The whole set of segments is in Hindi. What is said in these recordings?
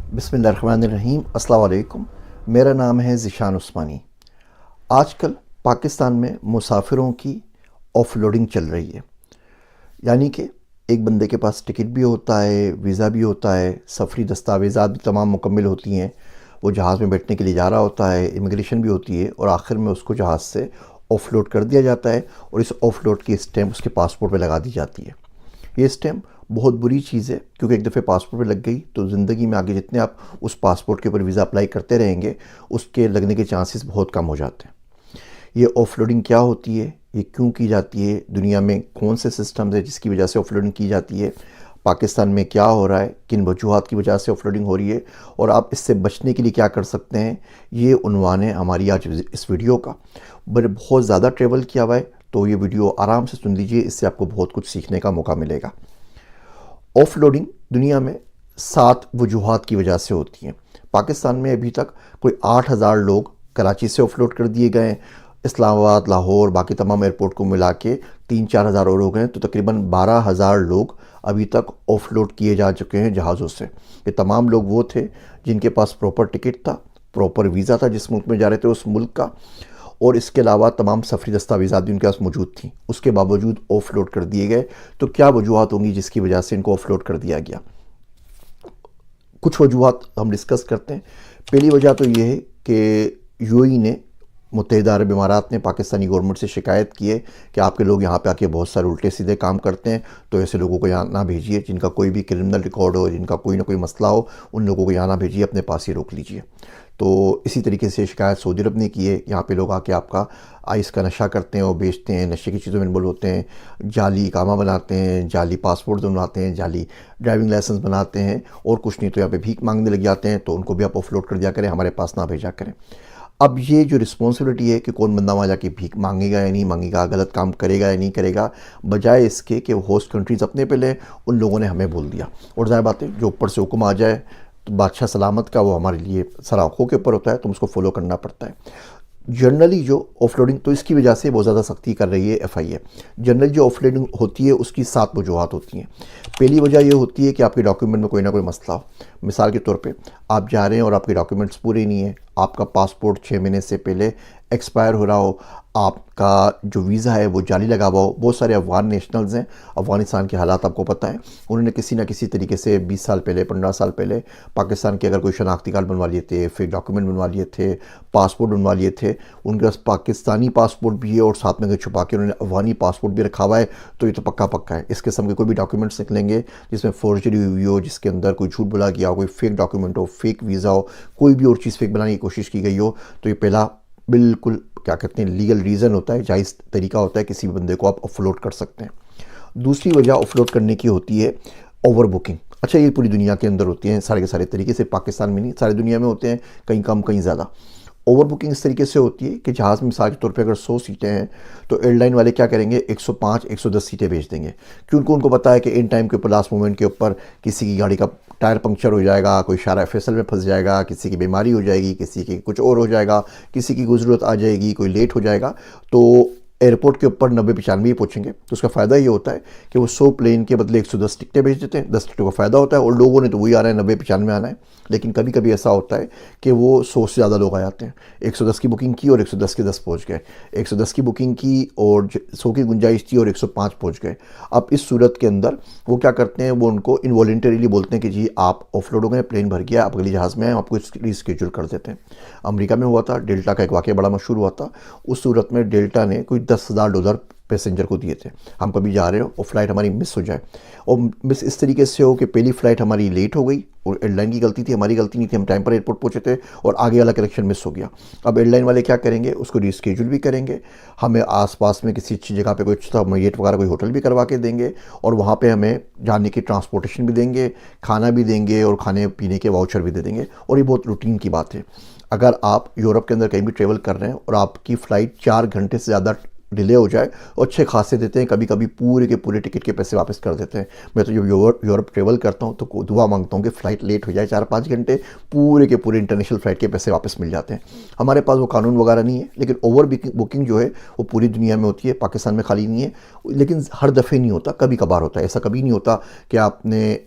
बिस्मिल्लाहिर्रहमानिर्रहीम। अस्सलाम वालेकुम। मेरा नाम है ज़िशान उस्मानी। आजकल पाकिस्तान में मुसाफिरों की ऑफलोडिंग चल रही है, यानी कि एक बंदे के पास टिकट भी होता है, वीज़ा भी होता है, सफरी दस्तावेज़ात भी तमाम मुकम्मल होती हैं, वो जहाज़ में बैठने के लिए जा रहा होता है, इमिग्रेशन भी होती है और आखिर में उसको जहाज़ से ऑफलोड कर दिया जाता है और इस ऑफलोड की स्टैम्प उसके पासपोर्ट पे लगा दी जाती है। ये स्टैम्प बहुत बुरी चीज़ है, क्योंकि एक दफ़े पासपोर्ट पे लग गई तो ज़िंदगी में आगे जितने आप उस पासपोर्ट के ऊपर वीज़ा अप्लाई करते रहेंगे, उसके लगने के चांसेस बहुत कम हो जाते हैं। ये ऑफलोडिंग क्या होती है, ये क्यों की जाती है, दुनिया में कौन से सिस्टम्स है जिसकी वजह से ऑफलोडिंग की जाती है, पाकिस्तान में क्या हो रहा है, किन वजूहात की वजह से ऑफलोडिंग हो रही है और आप इससे बचने के लिए क्या कर सकते हैं, ये उन्वान है हमारी आज इस वीडियो का। मैंने बहुत ज़्यादा ट्रेवल किया हुआ है, तो ये वीडियो आराम से सुन लीजिए, इससे आपको बहुत कुछ सीखने का मौका मिलेगा। ऑफलोडिंग दुनिया में 7 वजूहात की वजह से होती हैं। पाकिस्तान में अभी तक कोई 8,000 लोग कराची से ऑफलोड कर दिए गए हैं। इस्लामाबाद, लाहौर, बाकी तमाम एयरपोर्ट को मिला के 3-4 हज़ार और हो गए हैं, तो तकरीबन 12,000 लोग अभी तक ऑफलोड किए जा चुके हैं जहाज़ों से। ये तमाम लोग वो थे जिनके पास प्रॉपर टिकट था, प्रॉपर वीज़ा था जिस मुल्क में जा रहे थे उस मुल्क का, और इसके अलावा तमाम सफरी दस्तावेज़ात भी उनके पास मौजूद थी। उसके बावजूद ऑफलोड कर दिए गए। तो क्या वजूहत होंगी जिसकी वजह से इनको ऑफलोड कर दिया गया? कुछ वजूहत हम डिस्कस करते हैं। पहली वजह तो ये है कि यूएई ने, मुत्तहिदा अरब इमारात ने पाकिस्तानी गवर्नमेंट से शिकायत की है कि आपके लोग यहाँ पे आके बहुत सारे उल्टे सीधे काम करते हैं, तो ऐसे लोगों को यहाँ ना भेजिए, जिनका कोई भी क्रिमिनल रिकॉर्ड हो, जिनका कोई ना कोई मसला हो, उन लोगों को यहाँ ना भेजिए, अपने पास ही रोक लीजिए। तो इसी तरीके से शिकायत सऊदी अरब ने की है। यहाँ पे लोग आके आपका आइस का नशा करते हैं और बेचते हैं, नशे की चीज़ों में इन्वॉल्व होते हैं, जाली इकामा बनाते हैं, जाली पासपोर्ट बनवाते हैं, जाली ड्राइविंग लाइसेंस बनाते हैं, और कुछ नहीं तो यहाँ पे भीख मांगने लग जाते हैं। तो उनको भी आप ऑफलोड कर दिया करें, हमारे पास ना भेजा करें। अब ये जो रिस्पॉन्सिबिलिटी है कि कौन बंदा वहाँ जाके भीख मांगेगा या नहीं मांगेगा, गलत काम करेगा या नहीं करेगा, बजाय इसके कि होस्ट कंट्रीज़ अपने पे लें, उन लोगों ने हमें बोल दिया। और ज़ाहिर बात है, जो ऊपर से हुक्म आ जाए तो बादशाह सलामत का, वो हमारे लिए सर आँखों के ऊपर होता है, तो उसको फॉलो करना पड़ता है। जनरली जो ऑफलोडिंग, तो इसकी वजह से बहुत ज़्यादा सख्ती कर रही है एफआईए। जनरली जो ऑफलोडिंग होती है उसकी 7 वजूहत होती हैं। पहली वजह ये होती है कि आपके डॉक्यूमेंट में कोई ना कोई मसला हो। मिसाल के तौर पे आप जा रहे हैं और आपके डॉक्यूमेंट्स पूरे नहीं हैं, आपका पासपोर्ट 6 महीने से पहले एक्सपायर हो रहा हो, आपका जो वीज़ा है वो जाली लगा हुआ हो। बहुत सारे अफ़गान नेशनल्स हैं, अफ़गानिस्तान के हालात आपको पता है, उन्होंने किसी ना किसी तरीके से 20 साल पहले, 15 साल पहले पाकिस्तान के अगर कोई शनाख्ती कार्ड बनवा लिए थे, फिर डॉक्यूमेंट बनवा लिए थे, पासपोर्ट बनवा लिए थे, उनके पास पाकिस्तानी पासपोर्ट भी है और साथ में छुपा के उन्होंने अफ़गानी पासपोर्ट भी रखा हुआ है, तो ये तो पक्का पक्का है। इस किस्म के कोई भी डॉक्यूमेंट्स निकलेंगे जिसमें फॉर्जरी हुई हो, जिसके अंदर कोई झूठ बोला गया हो, कोई फेक डॉक्यूमेंट हो, फेक वीज़ा हो, कोई भी और चीज़ फेक बनाने की कोशिश की गई हो, तो ये पहला बिल्कुल क्या कहते हैं लीगल रीज़न होता है, जायज़ तरीका होता है, किसी भी बंदे को आप ऑफलोड कर सकते हैं। दूसरी वजह ऑफलोड करने की होती है ओवर बुकिंग। अच्छा, ये पूरी दुनिया के अंदर होती हैं सारे के सारे तरीके से, पाकिस्तान में नहीं, सारी दुनिया में होते हैं, कहीं कम कहीं ज़्यादा। ओवर बुकिंग इस तरीके से होती है कि जहाज़ में मिसाल के तौर पे अगर 100 सीटें हैं, तो एयरलाइन वाले क्या करेंगे, 105 110 सीटें भेज देंगे, क्योंकि उनको पता है कि इन टाइम के ऊपर, लास्ट मोमेंट के ऊपर किसी की गाड़ी का टायर पंक्चर हो जाएगा, कोई शारा फैसल में फंस जाएगा, किसी की बीमारी हो जाएगी, किसी की कुछ और हो जाएगा, किसी की कोई ज़रूरत आ जाएगी, कोई लेट हो जाएगा, तो एयरपोर्ट के ऊपर 90-95 पहुँचेंगे। तो उसका फ़ायदा ये होता है कि वो 100 प्लेन के बदले 110 टिकटें भेज देते हैं। 10 टिकटों का फ़ायदा होता है, और लोगों ने तो वही आ रहा है, 90-95 आना है। लेकिन कभी कभी ऐसा होता है कि वो 100 से ज़्यादा लोग आ जाते हैं। 110 की बुकिंग की और 110 के 10 पहुँच गए, 110 की बुकिंग की और 100 की गुंजाइश थी और 105 पहुँच गए। अब इस सूरत के अंदर वो क्या करते हैं, वो उनको इनवॉलेंटरीली बोलते हैं कि जी आप ऑफलोड हो गए, प्लेन भर गया, आप अगली जहाज़ में आए, आपको रीस्केड्यूल कर देते हैं। अमेरिका में हुआ था, डेल्टा का एक वाक़या बड़ा मशहूर हुआ था। उस सूरत में डेल्टा ने कोई $10,000 पैसेंजर को दिए थे। हम कभी जा रहे हो और फ्लाइट हमारी मिस हो जाए, और मिस इस तरीके से हो कि पहली फ़्लाइट हमारी लेट हो गई, और एयरलाइन की गलती थी, हमारी गलती नहीं थी, हम टाइम पर एयरपोर्ट पहुंचे थे और आगे वाला कनेक्शन मिस हो गया। अब एयरलाइन वाले क्या करेंगे, उसको रीस्केड्यूल भी करेंगे, हमें आसपास में किसी अच्छी जगह पे कोई अच्छा मैट वगैरह कोई होटल भी करवा के देंगे, और वहाँ पे हमें जाने की ट्रांसपोर्टेशन भी देंगे, खाना भी देंगे, और खाने पीने के वाउचर भी दे देंगे। और ये बहुत रूटीन की बात है। अगर आप यूरोप के अंदर कहीं भी ट्रेवल कर रहे हैं और आपकी फ़्लाइट 4 घंटे से ज़्यादा डिले हो जाए, और अच्छे खासे देते हैं, कभी कभी पूरे के पूरे टिकट के पैसे वापस कर देते हैं। मैं तो जब यूरोप ट्रेवल करता हूँ तो दुआ मांगता हूँ कि फ़्लाइट लेट हो जाए 4-5 घंटे, पूरे के पूरे इंटरनेशनल फ़्लाइट के पैसे वापस मिल जाते हैं। हमारे पास वो कानून वगैरह नहीं है, लेकिन ओवर बुकिंग जो है वो पूरी दुनिया में होती है, पाकिस्तान में खाली नहीं है। लेकिन हर दफ़े नहीं होता, कभी कभार होता है। ऐसा कभी नहीं होता कि आपने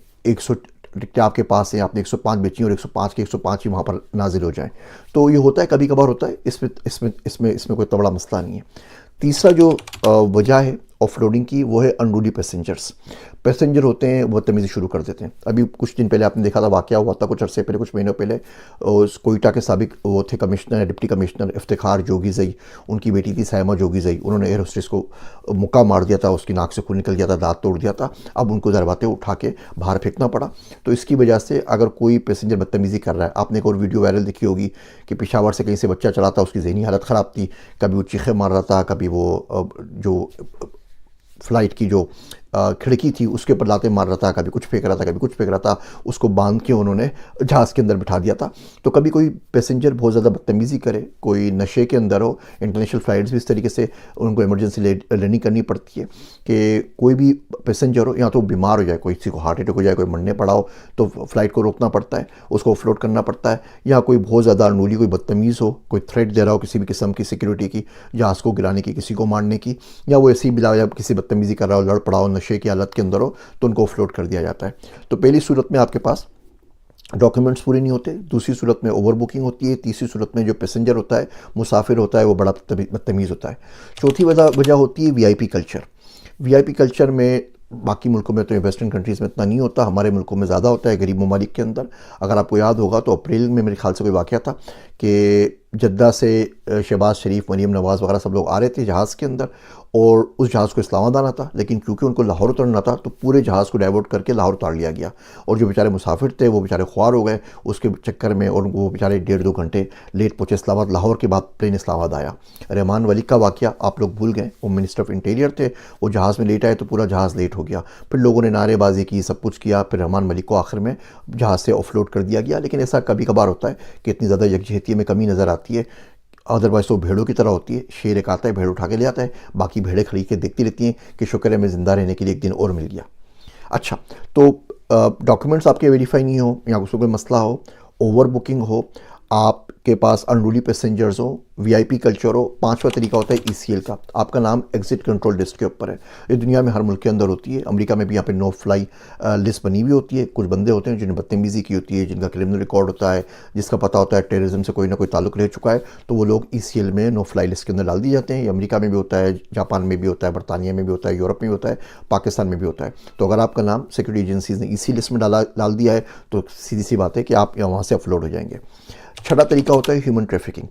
टिकटें आपके पास हैं, आपने 105 बेची और 105 के 105 ही वहाँ पर नाजिल हो जाएं। तो ये होता है, कभी कभार होता है, इसमें कोई बड़ा मसला नहीं है। तीसरा जो वजह है ऑफलोडिंग की, वो है अनरूली पैसेंजर्स। पैसेंजर होते हैं वो बदतमीज़ी शुरू कर देते हैं। अभी कुछ दिन पहले आपने देखा था, वाक़या हुआ था कुछ अरसे पहले, कुछ महीनों पहले, उस कोयटा के साबिक वो थे कमिश्नर, डिप्टी कमिश्नर इफ्तिखार जोगीज़ई, उनकी बेटी थी साइमा जोगीज़ई, उन्होंने एयर होस्टेस को मुक्का मार दिया था, उसकी नाक से खून निकल गया था, दांत तोड़ दिया था। अब उनको दरवाते उठा के बाहर फेंकना पड़ा। तो इसकी वजह से अगर कोई पैसेंजर बदतमीज़ी कर रहा है, आपने एक और वीडियो वायरल देखी होगी कि पेशावर से कहीं से बच्चा चला था, उसकी ज़हनी हालत ख़राब थी, कभी वो चीखे मार रहा था, कभी वो जो फ़्लाइट की जो खिड़की थी उसके ऊपर लाते मार रहा था, कभी कुछ फेंक रहा था, कभी कुछ फेंक रहा था, उसको बांध के उन्होंने जहाज़ के अंदर बिठा दिया था। तो कभी कोई पैसेंजर बहुत ज़्यादा बदतमीज़ी करे, कोई नशे के अंदर हो, इंटरनेशनल फ़्लाइट्स भी इस तरीके से उनको इमरजेंसी लैंडिंग करनी पड़ती है कि कोई भी पैसेंजर हो, या तो बीमार हो जाए, कोई किसी को हार्ट अटैक हो जाए, कोई मरने पड़ा हो, तो फ़्लाइट को रोकना पड़ता है, उसको ऑफलोड करना पड़ता है। या कोई बहुत ज़्यादा अनरूली कोई बदतमीज़ हो, कोई थ्रेट दे रहा हो किसी भी किस्म की सिक्योरिटी की, जहाज़ को गिराने की, किसी को मारने की, या वो ऐसी बिला या किसी बदतमीज़ी कर रहा हो, लड़ पड़ा हो, नशे की हालत के अंदर हो, तो उनको ऑफलोड कर दिया जाता है। तो पहली सूरत में आपके पास डॉक्यूमेंट्स पूरे नहीं होते, दूसरी सूरत में ओवर बुकिंग होती है, तीसरी सूरत में जो पैसेंजर होता है, मुसाफिर होता है, वो बड़ा बदतमीज़ होता है। चौथी वजह होती है वीआईपी कल्चर। वीआईपी कल्चर में बाकी मुल्कों में तो वेस्टर्न कंट्रीज़ में इतना नहीं होता, हमारे मुल्कों में ज़्यादा होता है, गरीब ममालिक के अंदर। अगर आपको याद होगा तो अप्रैल में मेरे ख्याल से कोई वाक़या था कि जद्दा से शहबाज शरीफ, मरीम नवाज़ वगैरह सब लोग आ रहे थे जहाज़ के अंदर, और उस जहाज़ को इस्लामाबाद आना था, लेकिन क्योंकि उनको लाहौर उतरना था तो पूरे जहाज़ को डाइवर्ट करके लाहौर उतार लिया गया, और जो बेचारे मुसाफिर थे वो बेचारे ख्वार हो गए उसके चक्कर में, और वो बेचारे 1.5-2 घंटे लेट पहुँचे इस्लामाबाद। लाहौर के बाद प्लेन इस्लामाबाद आया। रहमान वली का वाक़या आप लोग भूल गए, वो मिनिस्टर ऑफ इंटीरियर थे, वो जहाज़ में लेट आए तो पूरा जहाज़ लेट हो गया, फिर लोगों ने नारेबाजी की, सब कुछ किया, फिर रहमान मलिक को आखिर में जहाज़ से ऑफलोड कर दिया गया। लेकिन ऐसा कभी कभार होता है कि इतनी ज़्यादा यकजहती में कमी नज़र आती है, अदरवाइज़ तो भेड़ों की तरह होती है, शेर एक आता है भेड़ उठा के ले आता है, बाकी भेड़ें खड़ी के देखती रहती हैं कि शुक्र है मैं ज़िंदा रहने के लिए एक दिन और मिल गया। अच्छा, तो डॉक्यूमेंट्स आपके वेरीफाई नहीं हो, या उसमें कोई मसला हो, ओवर बुकिंग हो, आपके पास अनरूली पैसेंजर्स हो, वीआईपी कल्चर हो, पांचवा तरीका होता है ईसीएल का। आपका नाम एग्जिट कंट्रोल लिस्ट के ऊपर है। ये दुनिया में हर मुल्क के अंदर होती है। अमेरिका में भी यहाँ पे नो फ्लाई लिस्ट बनी हुई होती है। कुछ बंदे होते हैं जिन्हें बदतमीज़ी की होती है, जिनका क्रिमिनल रिकॉर्ड होता है, जिसका पता होता है टेररिज्म से कोई ना कोई ताल्लुक रह चुका है, तो वो लोग ईसीएल में नो फ्लाई लिस्ट के अंदर डाल दिए जाते हैं। ये अमेरिका में भी होता है, जापान में भी होता है, बरतानिया में भी होता है, यूरोप में भी होता है, पाकिस्तान में भी होता है। तो अगर आपका नाम सिक्योरिटी एजेंसीज़ ने इसी लिस्ट में डाल दिया है तो सीधी सी बात है कि आप वहाँ से अपलोड हो जाएंगे। छठा तरीका होता है ह्यूमन ट्रैफिकिंग।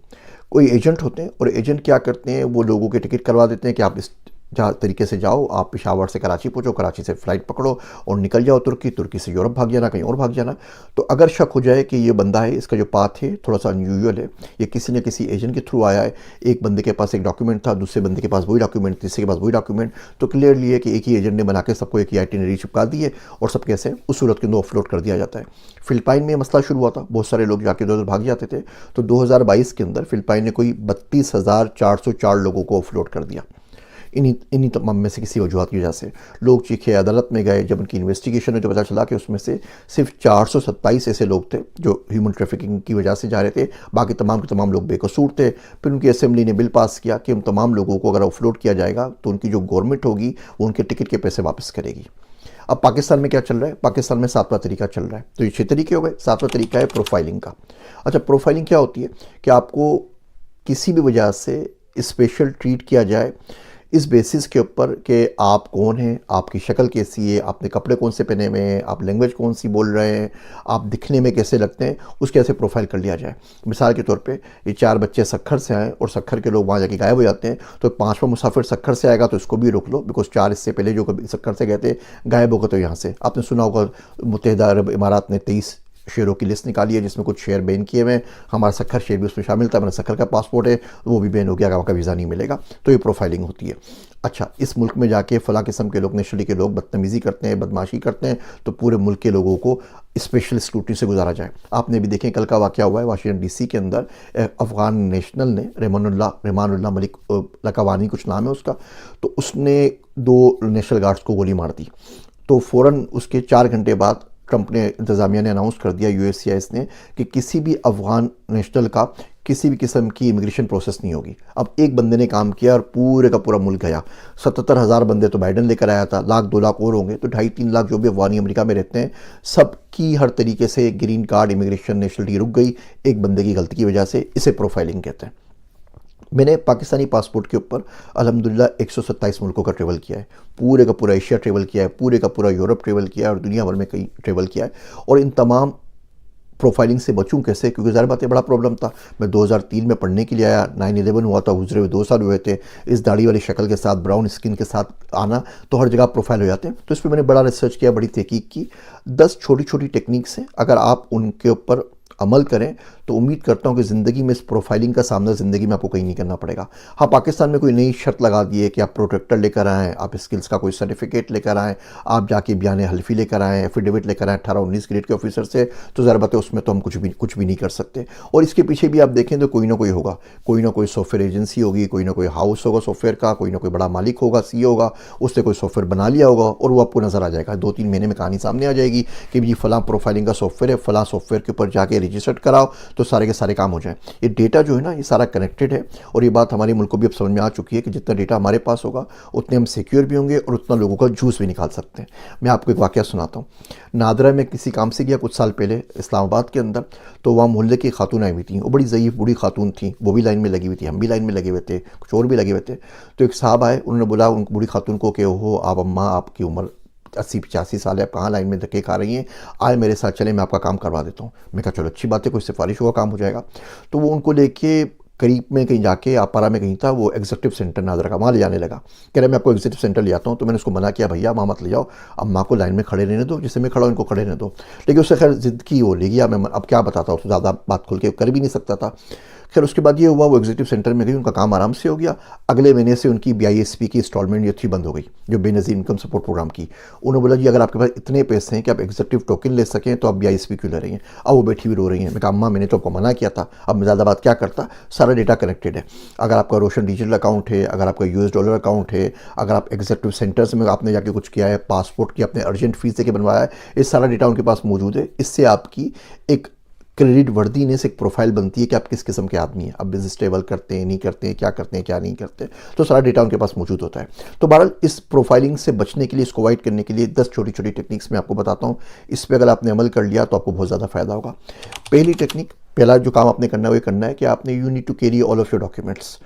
कोई एजेंट होते हैं और एजेंट क्या करते हैं, वो लोगों के टिकट करवा देते हैं कि आप इस तरीके से जाओ, आप पेशावर से कराची पहुँचो, कराची से फ़्लाइट पकड़ो और निकल जाओ तुर्की, तुर्की से यूरोप भाग जाना, कहीं और भाग जाना। तो अगर शक हो जाए कि ये बंदा है, इसका जो पाथ है थोड़ा सा अनयूजुअल है, ये किसी न किसी एजेंट के थ्रू आया है, एक बंदे के पास एक डॉक्यूमेंट था, दूसरे बंदे के पास वही डॉक्यूमेंट, तीसरे के पास वही डॉक्यूमेंट, तो क्लियरली है कि एक ही एजेंट ने बना के सबको एक ही आइटिनरी चिपका दी है और सब कैसे उस सूरत के अंदर ऑफलोड कर दिया जाता है। फ़िलिपाइन में मसला शुरू हुआ था, बहुत सारे लोग जाके उधर भाग जाते थे। तो 2022 के अंदर फ़िलिपाइन ने कोई 32,404 लोगों को ऑफलोड कर दिया। इन्हीं तमाम में से किसी वजूहत की वजह से लोग चीखे, अदालत में गए। जब उनकी इन्वेस्टिगेशन में तो पता चला कि उसमें से सिर्फ 427 ऐसे लोग थे जो ह्यूमन ट्रैफिकिंग की वजह से जा रहे थे, बाकी तमाम के तमाम लोग बेकसूर थे। फिर उनकी असेंबली ने बिल पास किया कि उन तमाम लोगों को अगर ऑफलोड किया जाएगा तो उनकी जो गवर्नमेंट होगी वो उनके टिकट के पैसे वापस करेगी। अब पाकिस्तान में क्या चल रहा है? पाकिस्तान में 7वां तरीका चल रहा है। तो ये 6 तरीके हो गए, 7वां तरीका है प्रोफाइलिंग का। अच्छा, प्रोफाइलिंग क्या होती है कि आपको किसी भी वजह से स्पेशल ट्रीट किया जाए इस बेसिस के ऊपर कि आप कौन हैं, आपकी शक्ल कैसी है, आपने कपड़े कौन से पहने हुए हैं, आप लैंग्वेज कौन सी बोल रहे हैं, आप दिखने में कैसे लगते हैं, उसके ऐसे प्रोफाइल कर लिया जाए। मिसाल के तौर पे ये 4 बच्चे सक्खर से आए और सक्खर के लोग वहाँ जाके गायब हो जाते हैं, तो 5वां मुसाफिर सक्खर से आएगा तो इसको भी रोक लो, बिकॉज 4 इससे पहले जो कभी सक्खर से गए थे गायब होगा। तो यहाँ से आपने सुना होगा मुत्तहिदा अरब इमारात ने 23 शेरों की लिस्ट निकाली है जिसमें कुछ शेर बैन किए हुए हैं। हमारा सक्खर शेर भी उसमें शामिल था, मेरा सक्खर का पासपोर्ट है, वो भी बैन हो गया, वहाँ का वीज़ा नहीं मिलेगा। तो ये प्रोफाइलिंग होती है। अच्छा, इस मुल्क में जाके फ़ला किस्म के लोग, नस्ली के लोग बदतमीज़ी करते हैं, बदमाशी करते हैं, तो पूरे मुल्क के लोगों को स्पेशल स्क्रूटनी से गुजारा जाए। आपने भी देखें कल का वाक़या हुआ है वाशिंगटन DC के अंदर, अफ़गान नेशनल ने रहमानुल्लाह मलिक लकावानी कुछ नाम है उसका, तो उसने 2 नेशनल गार्ड्स को गोली मार दी। तो फ़ौरन उसके 4 घंटे बाद ट्रंप ने, इंतज़ामिया ने अनाउंस कर दिया, USCIS ने, कि किसी भी अफ़गान नेशनल का किसी भी किस्म की इमिग्रेशन प्रोसेस नहीं होगी। अब एक बंदे ने काम किया और पूरे का पूरा मुल्क गया। 77,000 बंदे तो बाइडन लेकर आया था, लाख 2 लाख और होंगे, तो 2.5-3 लाख जो भी अफगानी अमेरिका में रहते हैं, सबकी हर तरीके से ग्रीन कार्ड, इमिग्रेशन, नेशनलिटी रुक गई एक बंदे की गलती की वजह से। इसे प्रोफाइलिंग कहते हैं। मैंने पाकिस्तानी पासपोर्ट के ऊपर अल्हम्दुलिल्लाह 127 मुल्कों का ट्रेवल किया है। पूरे का पूरा एशिया ट्रेवल किया है, पूरे का पूरा यूरोप ट्रेवल किया है और दुनिया भर में कहीं ट्रेवल किया है। और इन तमाम प्रोफाइलिंग से बचूं कैसे, क्योंकि ज़ाहिर बात है बड़ा प्रॉब्लम था। मैं 2003 में पढ़ने के लिए आया, 9/11 हुआ था, गुजरे हुए 2 साल हुए थे। इस दाढ़ी वाली शक्ल के साथ, ब्राउन स्किन के साथ आना, तो हर जगह प्रोफाइल हो जाते हैं। तो इस पर मैंने बड़ा रिसर्च किया, बड़ी तहकीक की। 10 छोटी छोटी टेक्निक्स हैं, अगर आप उनके ऊपर अमल करें तो उम्मीद करता हूं कि ज़िंदगी में इस प्रोफाइलिंग का सामना ज़िंदगी में आपको कहीं नहीं करना पड़ेगा। हाँ, पाकिस्तान में कोई नई शर्त लगा दी है कि आप प्रोटेक्टर लेकर आएँ, आप स्किल्स का कोई सर्टिफिकेट लेकर आएँ, आप जाके बयान हल्फी लेकर आएँ, एफिडेविट लेकर आएँ 18-19 ग्रेड के ऑफिसर से, तो ज़रा बात है उसमें तो हम कुछ भी नहीं कर सकते। और इसके पीछे भी आप देखें तो कोई ना कोई होगा, कोई ना कोई सॉफ्टवेयर एजेंसी होगी, कोई ना कोई हाउस होगा सॉफ्टवेयर का, कोई ना कोई बड़ा मालिक होगा, CEO होगा, उससे कोई सॉफ्टवेयर बना लिया होगा और वो आपको नज़र आ जाएगा। 2-3 महीने में कहानी सामने आ जाएगी कि जी फलां प्रोफाइलिंग का सॉफ्टवेयर है, फलां सॉफ्टवेयर के ऊपर जाके रजिस्टर्ड कराओ तो सारे के सारे काम हो जाए। ये डेटा जो है ना, ये सारा कनेक्टेड है और ये बात हमारे मुल्क को भी अब समझ में आ चुकी है कि जितना डेटा हमारे पास होगा उतने हम सिक्योर भी होंगे और उतना लोगों का जूस भी निकाल सकते हैं। मैं आपको एक वाकया सुनाता हूँ। नादरा में किसी काम से गया कुछ साल पहले इस्लामाबाद के अंदर, तो वहाँ मोहल्ले की खातून आई हुई थी, वो बड़ी ज़ईफ़ बूढ़ी खातून थी, वो भी लाइन में लगी हुई थी, हम भी लाइन में लगे हुए थे, कुछ और भी लगे हुए थे। तो एक साहब आए, उन्होंने बोला उन बूढ़ी खातून को कि हो आप अम्मा, आपकी उम्र 80-85 साल है, आप कहाँ लाइन में धक्के खा रही हैं, आए मेरे साथ चले, मैं आपका काम करवा देता हूँ। मैं कहा चलो अच्छी बात है, कोई सिफारिश होगा काम हो जाएगा। तो वो उनको लेके करीब में कहीं जाके आपारा में कहीं था, वो एग्जीक्यूटिव सेंटर नादरा का, वहाँ ले जाने लगा। कह रहा मैं आपको एग्जीक्यूटिव सेंटर ले आता हूँ। तो मैंने उसको मना किया, भैया वहाँ मत ले जाओ, अम्मा को लाइन में खड़े रहने दो, जिससे मैं खड़ा हूँ इनको खड़े रहने दो। लेकिन उससे खैर ज़िद की, वो ले गया। मैं अब क्या बताता हूँ, तो ज़्यादा बात खुल के कर भी नहीं सकता था। खैर उसके बाद ये हुआ, वो एग्जीक्यूटिव सेंटर में गई, उनका काम आराम से हो गया। अगले महीने से उनकी BISP की इंस्टॉलमेंट ये थी बंद हो गई, जो बेनज़ीर इनकम सपोर्ट प्रोग्राम की। उन्होंने बोला जी अगर आपके पास इतने पैसे हैं कि आप एग्जीक्यूटिव टोकन ले सकें तो आप BISP क्यों ले रही हैं। अब वो बैठी हुई रो रही हैं। मैं कहा अम्मा मैंने तो आपको मना किया था, अब मैं ज़्यादा बात क्या करता, सारा डेटा कनेक्टेड है। अगर आपका रोशन डिजिटल अकाउंट है, अगर आपका US$ अकाउंट है, अगर आप एग्जीक्यूटिव सेंटर्स में आपने जाके कुछ किया है, पासपोर्ट की आपने अर्जेंट फीस देके बनवाया है, ये सारा डेटा उनके पास मौजूद है। इससे आपकी एक क्रेडिट वर्दीनेस, एक प्रोफाइल बनती है कि आप किस किस्म के आदमी हैं, आप बिजनेस ट्रेवल करते हैं नहीं करते हैं, क्या करते हैं क्या नहीं करते, तो सारा डेटा उनके पास मौजूद होता है। तो बहरहाल इस प्रोफाइलिंग से बचने के लिए, इसको अवॉइड करने के लिए 10 छोटी छोटी टेक्निक्स मैं आपको बताता हूँ। इस पर अगर आपने अमल कर लिया तो आपको बहुत ज़्यादा फ़ायदा होगा। पहली टेक्निक, पहला जो काम आपने करना है वो ये करना है कि आपने you need to carry all of your documents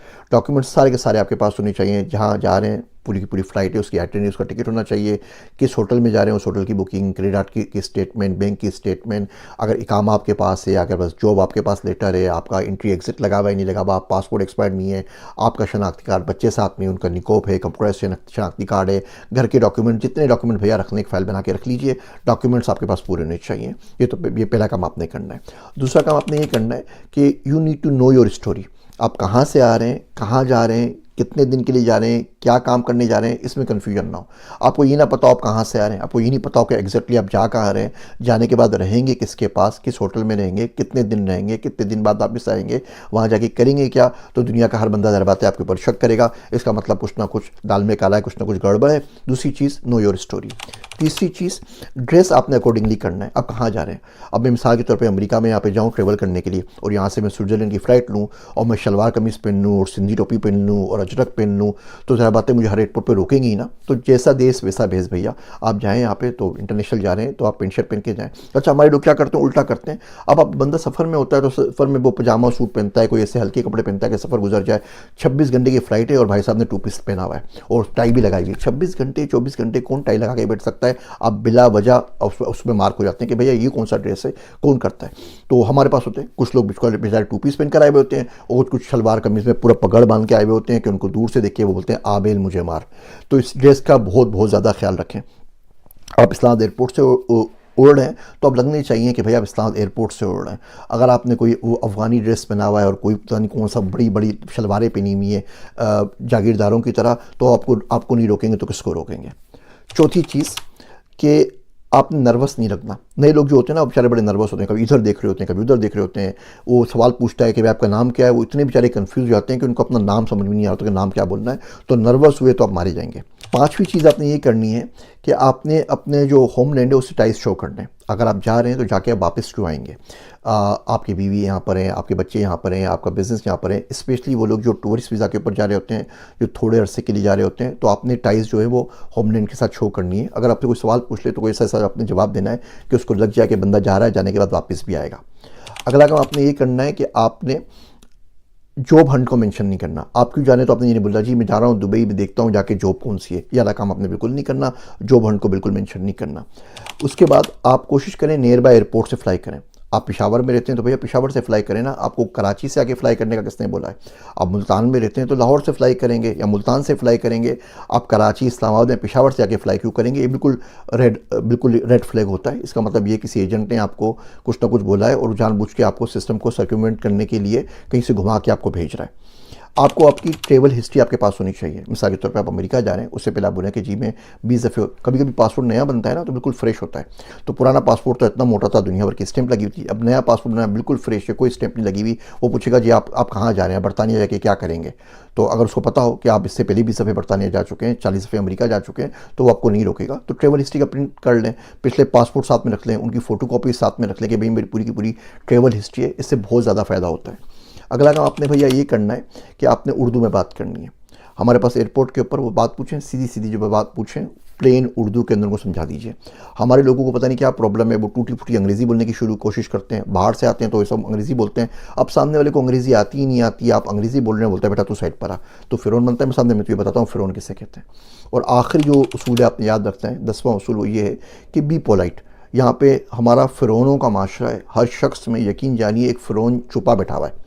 सारे के सारे आपके पास होने चाहिए। जहाँ जा रहे हैं, पूरी की पूरी फ्लाइट है, उसकी आइटनरी, उसका टिकट होना चाहिए। किस होटल में जा रहे हैं उस होटल की बुकिंग, क्रेडिट कार्ड की स्टेटमेंट, बैंक की स्टेटमेंट, अगर इकामा आपके पास है, अगर बस जॉब आपके पास लेटर है, आपका एंट्री एग्जिट लगा हुआ है नहीं लगा हुआ, पासपोर्ट एक्सपायर्ड नहीं है, आपका शनाख्ती कार्ड, बच्चे साथ में उनका निकोप है, कंप्यूटर शनाख्ती कार्ड है, घर के डॉक्यूमेंट, जितने डॉक्यूमेंट भैया रखने एक फाइल बना के रख लीजिए। डॉक्यूमेंट्स आपके पास पूरे होने चाहिए। ये पहला काम आपने करना है। दूसरा काम आपने ये करना है कि you need to know your story. आप कहाँ से आ रहे हैं, कहाँ जा रहे हैं, कितने दिन के लिए जा रहे हैं, क्या काम करने जा रहे हैं, इसमें कन्फ्यूजन ना हो। आपको ये ना पता हो आप कहाँ से आ रहे हैं, आपको ये नहीं पता हो कि एग्जैक्टली आप जा कहाँ रहे हैं, जाने के बाद रहेंगे किसके पास, किस होटल में रहेंगे, कितने दिन रहेंगे, कितने दिन बाद वापस आएंगे, वहाँ जाके करेंगे क्या। तो दुनिया का हर बंदा ज़रा बात है आपके ऊपर शक करेगा। इसका मतलब कुछ ना कुछ दाल में काला है, कुछ ना कुछ गड़बड़ है। दूसरी चीज़, नो योर स्टोरी। तीसरी चीज़, ड्रेस आपने अकॉर्डिंगली करना है। आप कहाँ जा रहे हैं। अब मैं मिसाल के तौर पर अमेरिका में यहाँ पे जाऊँ ट्रेवल करने के लिए, और यहाँ से मैं स्विट्ज़रलैंड की फ़्लाइट लूँ और मैं शलवार कमीज़ पहन लूँ और सिंधी टोपी पहन लूँ और अजरक पहन लूँ, तो ज़रा बातें मुझे हर एयरपोर्ट पे रोकेंगी ही ना। तो जैसा देश वैसा भेस भैया। आप जाएँ यहाँ पे तो इंटरनेशनल जा रहे हैं तो आप पेंट शर्ट पहन के जाएँ। अच्छा, हमारे लोग क्या करते हैं, उल्टा करते हैं। अब आप बंदा सफ़र में होता है तो सफ़र में वो पजामा सूट पहनता है, कोई ऐसे हल्के कपड़े पहनता है कि सफ़र गुजर जाए। 26 घंटे की फ़्लाइट है और भाई साहब ने टू पीस पहना हुआ है और टाई भी लगाई हुई है। 26 घंटे 24 घंटे कौन टाई लगा के बैठ सकता है। आप बिला वजह उसमें मार्क हो जाते हैं कि भैया ये कौन सा ड्रेस है, कौन करता है। तो हमारे पास होते हैं कुछ लोग बेचारे टू पीस पहन कर आए हुए होते हैं और कुछ शलवार कमीज़ में पूरा पगड़ बांध के आए हुए होते हैं कि उनको दूर से देख के वो बोलते हैं आबेल मुझे मार। तो इस ड्रेस का बहुत ज़्यादा ख्याल रखें। आप इस्लामाबाद एयरपोर्ट से उड़ रहे हैं तो अब लगने चाहिए कि भैया आप इस्लामाबाद एयरपोर्ट से उड़ रहे हैं। अगर आपने कोई वो अफ़गानी ड्रेस पहना हुआ है और कोई पता नहीं कौन सा बड़ी बड़ी शलवारें पहनी हुई है जागीरदारों की तरह, तो आपको नहीं रोकेंगे तो किसको रोकेंगे। चौथी चीज़ कि आपने नर्वस नहीं रखना। नए लोग जो होते हैं ना, बेचारे बड़े नर्वस होते हैं, कभी इधर देख रहे होते हैं, कभी उधर देख रहे होते हैं। वो सवाल पूछता है कि भाई आपका नाम क्या है, वो इतने बेचारे कंफ्यूज हो जाते हैं कि उनको अपना नाम समझ में नहीं आता कि नाम क्या बोलना है। तो नर्वस हुए तो आप मारे जाएंगे। पांचवी चीज़ आपने ये करनी है कि आपने अपने जो होमलैंड है उससे टाइज शो करने हैं। अगर आप जा रहे हैं तो जाके आप वापस क्यों आएंगे? आपकी बीवी यहाँ पर हैं, आपके बच्चे यहाँ पर हैं, आपका बिज़नेस यहाँ पर है। स्पेशली वो लोग जो टूरिस्ट वीज़ा के ऊपर जा रहे होते हैं, जो थोड़े अरसे के लिए जा रहे होते हैं, तो आपने टाइज जो है वो होमलैंड के साथ शो करनी है। अगर आपसे कोई सवाल पूछ ले तो कोई ऐसा आपने जवाब देना है कि उसको लग जाए कि बंदा जा रहा है, जाने के बाद वापस भी आएगा। अगला काम आपने ये करना है कि आपने जॉब हंट को मेंशन नहीं करना। आप क्यों जाने तो आपने ये नहीं बोला जी मैं जा रहा हूँ दुबई में, देखता हूँ जाके जॉब कौन सी है। ये वाला काम आपने बिल्कुल नहीं करना। जॉब हंट को बिल्कुल मेंशन नहीं करना। उसके बाद आप कोशिश करें नियर बाय एयरपोर्ट से फ्लाई करें। आप पेशावर में रहते हैं तो भैया पेशावर से फ्लाई करें ना। आपको कराची से आके फ्लाई करने का किसने बोला है? आप मुल्तान में रहते हैं तो लाहौर से फ्लाई करेंगे या मुल्तान से फ्लाई करेंगे। आप कराची, इस्लामाबाद में पेशावर से आके फ्लाई क्यों करेंगे? ये बिल्कुल रेड फ्लैग होता है। इसका मतलब ये किसी एजेंट ने आपको कुछ ना कुछ बोला है और जानबूझ के आपको सिस्टम को सर्क्यूमेंट करने के लिए कहीं से घुमा के आपको भेज रहा है। आपको आपकी ट्रैवल हिस्ट्री आपके पास होनी चाहिए। मिसाल के तौर पे आप अमेरिका जा रहे हैं, उससे पहले आप बोलें कि जी मैं 20 दफ़े, कभी कभी पासपोर्ट नया बनता है ना तो बिल्कुल फ्रेश होता है। तो पुराना पासपोर्ट तो इतना मोटा था, दुनिया भर की स्टैंप लगी हुई थी। अब नया पासपोर्ट नया बिल्कुल फ्रेश है, कोई स्टैंप नहीं लगी हुई। वो पूछेगा जी आप कहाँ जा रहे हैं, बरतानिया जाके क्या करेंगे? तो अगर उसको पता हो कि आप इससे पहले 20 दफ़े बरतानिया जा चुके हैं, 40 दफ़े अमेरिका जा चुके हैं, तो वो आपको नहीं रोकेगा। तो ट्रैवल हिस्ट्री का प्रिंट कर लें, पिछले पासपोर्ट साथ में रख लें, उनकी फ़ोटो कॉपी साथ में रख लें कि भाई मेरी पूरी की पूरी ट्रैवल हिस्ट्री है। इससे बहुत ज़्यादा फ़ायदा होता है। अगला काम आपने भैया ये करना है कि आपने उर्दू में बात करनी है। हमारे पास एयरपोर्ट के ऊपर वो बात पूछें, सीधी सीधी जो बात पूछें, प्लेन उर्दू के अंदर को समझा दीजिए। हमारे लोगों को पता नहीं क्या प्रॉब्लम है, वो टूटी फूटी अंग्रेज़ी बोलने की कोशिश करते हैं। बाहर से आते हैं तो ये सब अंग्रेज़ी बोलते हैं। अब सामने वाले को अंग्रेज़ी आती ही नहीं आती, आप अंग्रेज़ी बोल रहे हैं, बोलता है बेटा तू साइड पर आ। तो फ़िरौन बनता है। मैं सामने में तुझे बताता हूँ फ़िरौन किसे कहते हैं। और आखिरी जो उसूल है आपने याद रखना है, 10वां उसूल, वो ये है कि बी पोलाइट। यहाँ पे हमारा फ़िरौनों का माशरा है। हर शख्स में यकीन जानिए एक फ़िरौन छुपा बैठा हुआ है।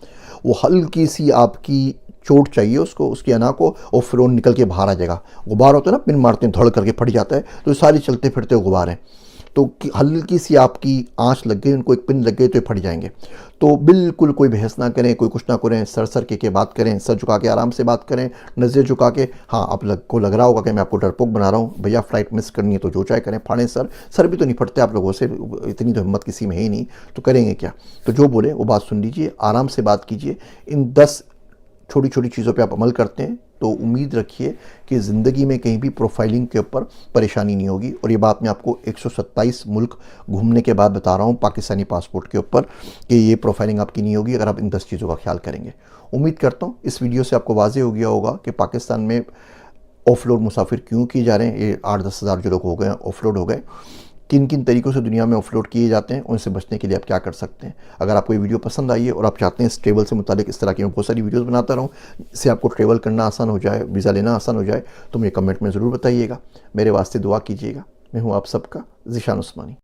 वो हल्की सी आपकी चोट चाहिए उसको, उसकी अना को, और फ़िरौन निकल के बाहर आ जाएगा। गुबार होता है ना, पिन मारते हैं धड़ करके फट जाता है, तो सारी चलते फिरते गुबार हैं। तो हल्की सी आपकी आंच लग गई, उनको एक पिन लग गई तो ये फट जाएंगे। तो बिल्कुल कोई बहस ना करें, कोई कुछ ना करें, सर के बात करें, सर झुका के आराम से बात करें, नज़र झुका के। हाँ, आप को लग रहा होगा कि मैं आपको डरपोक बना रहा हूँ। भैया फ़्लाइट मिस करनी है तो जो चाहे करें, फाड़ें सर भी तो नहीं फटते आप लोगों से, इतनी तो हिम्मत किसी में है ही नहीं, तो करेंगे क्या? तो जो बोले वो बात सुन लीजिए, आराम से बात कीजिए। इन 10 छोटी छोटी चीज़ों पे आप अमल करते हैं तो उम्मीद रखिए कि ज़िंदगी में कहीं भी प्रोफाइलिंग के ऊपर परेशानी नहीं होगी। और ये बात मैं आपको 127 मुल्क घूमने के बाद बता रहा हूँ पाकिस्तानी पासपोर्ट के ऊपर, कि ये प्रोफाइलिंग आपकी नहीं होगी अगर आप इन 10 चीज़ों का ख्याल करेंगे। उम्मीद करता हूँ इस वीडियो से आपको वाज़ेह हो गया होगा कि पाकिस्तान में ऑफलोड मुसाफिर क्यों किए जा रहे हैं। ये 8-10 हज़ार जो लोग हो गए ऑफलोड हो गए, किन किन तरीक़ों से दुनिया में ऑफलोड किए जाते हैं, उनसे बचने के लिए आप क्या कर सकते हैं। अगर आपको ये वीडियो पसंद आई है और आप चाहते हैं इस ट्रैवल से मुतालिक इस तरह की मैं बहुत सारी वीडियोस बनाता रहूँ, इससे आपको ट्रैवल करना आसान हो जाए, वीज़ा लेना आसान हो जाए, तो मुझे कमेंट में ज़रूर बताइएगा। मेरे वास्ते दुआ कीजिएगा। मैं हूँ आप सबका ज़िशान उस्मानी।